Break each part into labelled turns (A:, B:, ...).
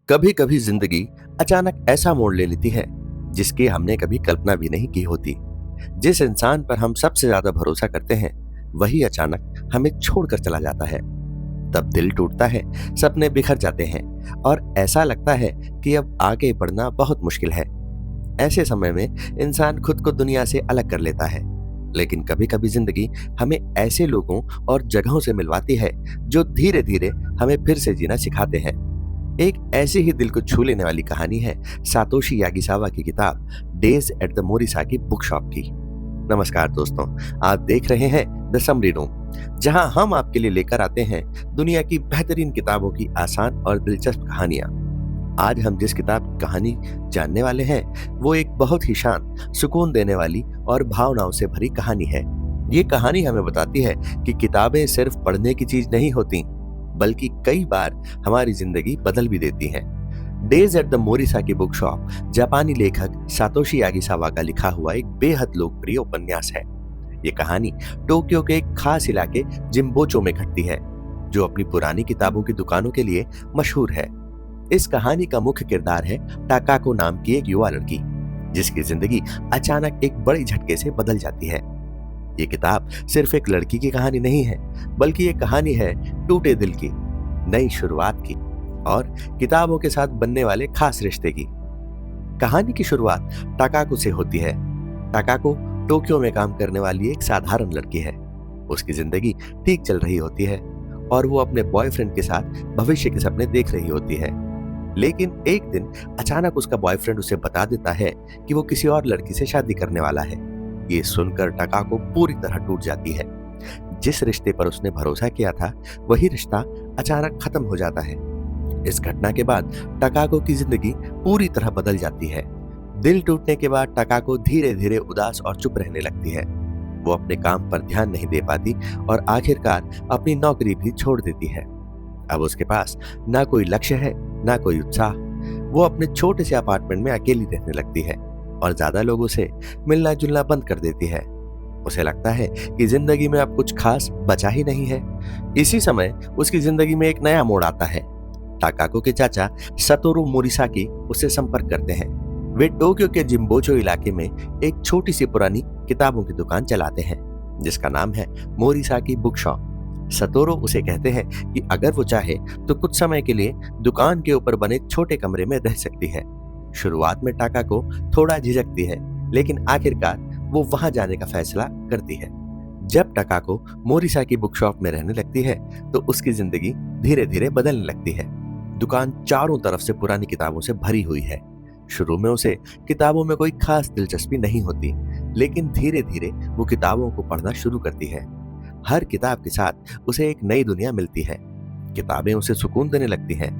A: कभी कभी जिंदगी अचानक ऐसा मोड़ ले लेती है जिसकी हमने कभी कल्पना भी नहीं की होती। जिस इंसान पर हम सबसे ज्यादा भरोसा करते हैं वही अचानक हमें छोड़कर चला जाता है। तब दिल टूटता है, सपने बिखर जाते हैं और ऐसा लगता है कि अब आगे बढ़ना बहुत मुश्किल है। ऐसे समय में इंसान खुद को दुनिया से अलग कर लेता है। लेकिन कभी कभी जिंदगी हमें ऐसे लोगों और जगहों से मिलवाती है जो धीरे धीरे हमें फिर से जीना सिखाते हैं। एक ऐसी ही दिल को छू लेने वाली कहानी है सातोशी यागिसावा की किताब days at the Morisaki book shop की। नमस्कार दोस्तों, आप देख रहे हैं द समरी रूम, जहां हम आपके लिए लेकर आते हैं दुनिया की बेहतरीन किताबों की आसान और दिलचस्प कहानियां। आज हम जिस किताब की कहानी जानने वाले हैं वो एक बहुत ही शांत, सुकून देने वाली और भावनाओं से भरी कहानी है। ये कहानी हमें बताती है कि किताबें सिर्फ पढ़ने की चीज नहीं होती, बल्कि कई बार हमारी जिंदगी बदल भी देती हैं। Days at the Morisaki book shop जापानी लेखक सातोशी यागिसावा का लिखा हुआ एक बेहद लोकप्रिय उपन्यास है। ये कहानी टोक्यो के एक खास इलाके जिम्बोचो में घटती है, जो अपनी पुरानी किताबों की दुकानों के लिए मशहूर है। इस कहानी का मुख्य किरदार है टाकाको नाम की एक युवा लड़की, जिसकी जिंदगी अचानक एक बड़े झटके से बदल जाती है। ये किताब सिर्फ एक लड़की की कहानी नहीं है, बल्कि ये कहानी है टूटे दिल की, नई शुरुआत की और किताबों के साथ बनने वाले खास रिश्ते की। कहानी की शुरुआत टाकाको से होती है। टाकाको टोक्यो में काम करने वाली एक साधारण लड़की है। उसकी जिंदगी ठीक चल रही होती है और वो अपने बॉयफ्रेंड के साथ भविष्य के सपने देख रही होती है। लेकिन एक दिन अचानक उसका बॉयफ्रेंड उसे बता देता है कि वो किसी और लड़की से शादी करने वाला है। ये सुनकर टाकाको पूरी तरह टूट जाती है। जिस रिश्ते पर उसने भरोसा किया था वही रिश्ता अचानक खत्म हो जाता है। इस घटना के बाद टाकाको की जिंदगी पूरी तरह बदल जाती है। दिल टूटने के बाद टाकाको धीरे धीरे उदास और चुप रहने लगती है। वो अपने काम पर ध्यान नहीं दे पाती और आखिरकार अपनी नौकरी भी छोड़ देती है। अब उसके पास ना कोई लक्ष्य है, ना कोई उत्साह। वो अपने छोटे से अपार्टमेंट में अकेली रहने लगती है और ज्यादा लोगों से मिलना जुलना बंद कर देती है। उसे लगता है कि जिंदगी में अब कुछ खास बचा ही नहीं है। इसी समय उसकी जिंदगी में एक नया मोड़ आता है। टाकाको के चाचा सतोरू मोरिसाकी उससे संपर्क करते हैं। वे टोक्यो के जिम्बोचो इलाके में एक छोटी सी पुरानी किताबों की दुकान चलाते हैं, जिसका नाम है मोरिसाकी बुक शॉप। सतोरू उसे कहते हैं कि अगर वो चाहे तो कुछ समय के लिए दुकान के ऊपर बने छोटे कमरे में रह सकती है। शुरुआत में टाकाको थोड़ा झिझकती है, लेकिन आखिरकार वो वहां जाने का फैसला करती है। जब टाकाको मोरिसाकी बुक शॉप में रहने लगती है तो उसकी जिंदगी धीरे धीरे बदलने लगती है। दुकान चारों तरफ से पुरानी किताबों से भरी हुई है। शुरू में उसे किताबों में कोई खास दिलचस्पी नहीं होती, लेकिन धीरे धीरे वो किताबों को पढ़ना शुरू करती है। हर किताब के साथ उसे एक नई दुनिया मिलती है। किताबें उसे सुकून देने लगती हैं।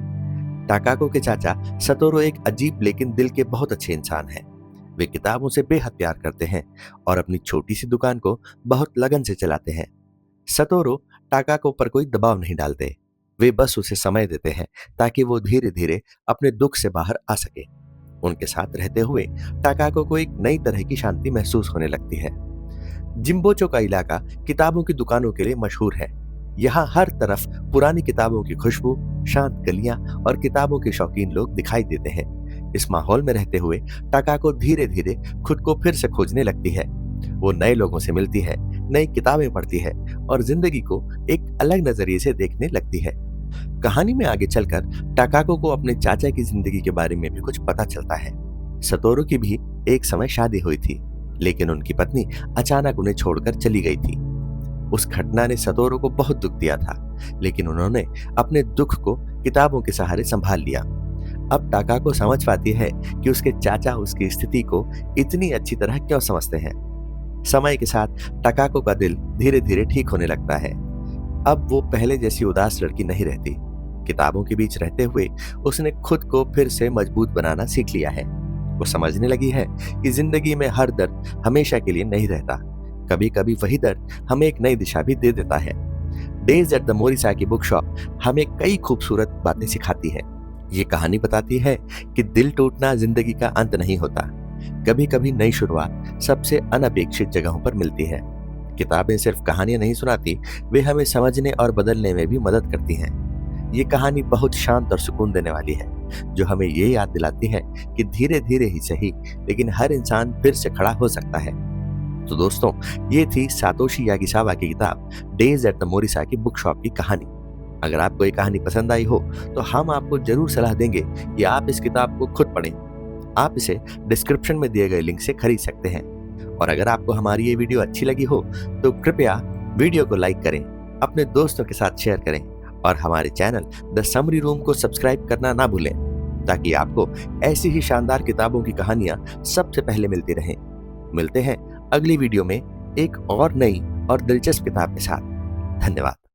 A: टाकाको के चाचा सतोरू एक अजीब लेकिन दिल के बहुत अच्छे इंसान हैं। वे किताबों से बेहद प्यार करते हैं और अपनी छोटी सी दुकान को बहुत लगन से चलाते हैं। सतोरू टाकाको पर कोई दबाव नहीं डालते। वे बस उसे समय देते हैं ताकि वो धीरे धीरे अपने दुख से बाहर आ सके। उनके साथ रहते हुए टाकाको को एक नई तरह की शांति महसूस होने लगती है। जिम्बोचो का इलाका किताबों की दुकानों के लिए मशहूर है। यहाँ हर तरफ पुरानी किताबों की खुशबू, शांत गलियां और किताबों के शौकीन लोग दिखाई देते हैं। इस माहौल में रहते हुए टाकाको धीरे धीरे खुद को फिर से खोजने लगती है। वो नए लोगों से मिलती है, नई किताबें पढ़ती है और जिंदगी को एक अलग नजरिए से देखने लगती है। कहानी में आगे चलकर टाकाको को अपने चाचा की जिंदगी के बारे में भी कुछ पता चलता है। सतोरू की भी एक समय शादी हुई थी, लेकिन उनकी पत्नी अचानक उन्हें छोड़कर चली गई थी। उस घटना ने सतोरू को बहुत दुख दिया था, लेकिन उन्होंने अपने दुख को किताबों के सहारे संभाल लिया। अब टाकाको समझ पाती है कि उसके चाचा उसकी स्थिति को इतनी अच्छी तरह क्यों समझते हैं। समय के साथ टाकाको का दिल धीरे धीरे ठीक होने लगता है। अब वो पहले जैसी उदास लड़की नहीं रहती। किताबों के बीच रहते हुए उसने खुद को फिर से मजबूत बनाना सीख लिया है। वो समझने लगी है कि जिंदगी में हर दर्द हमेशा के लिए नहीं रहता। कभी कभी वही दर्द हमें एक नई दिशा भी दे देता है। Days at the Morisaki book shop हमें कई खूबसूरत बातें सिखाती है। ये कहानी बताती है कि दिल टूटना जिंदगी का अंत नहीं होता। कभी कभी नई शुरुआत सबसे अनपेक्षित जगहों पर मिलती है। किताबें सिर्फ कहानियां नहीं सुनाती, वे हमें समझने और बदलने में भी मदद करती हैं। ये कहानी बहुत शांत और सुकून देने वाली है। जो हमें ये याद दिलाती है कि धीरे धीरे ही सही, लेकिन हर इंसान फिर से खड़ा हो सकता है। तो दोस्तों, ये थी सातोशी यागिसावा की किताब डेज एट द मोरिसा की बुक शॉप की कहानी। अगर आपको ये कहानी पसंद आई हो तो हम आपको जरूर सलाह देंगे कि आप इस किताब को खुद पढ़ें। आप इसे डिस्क्रिप्शन में दिए गए लिंक से खरीद सकते हैं। और अगर आपको हमारी ये वीडियो अच्छी लगी हो तो कृपया वीडियो को लाइक करें, अपने दोस्तों के साथ शेयर करें और हमारे चैनल द समरी रूम को सब्सक्राइब करना ना भूलें, ताकि आपको ऐसी ही शानदार किताबों की कहानियां सबसे पहले मिलती रहें। मिलते हैं अगली वीडियो में एक और नई और दिलचस्प किताब के साथ। धन्यवाद।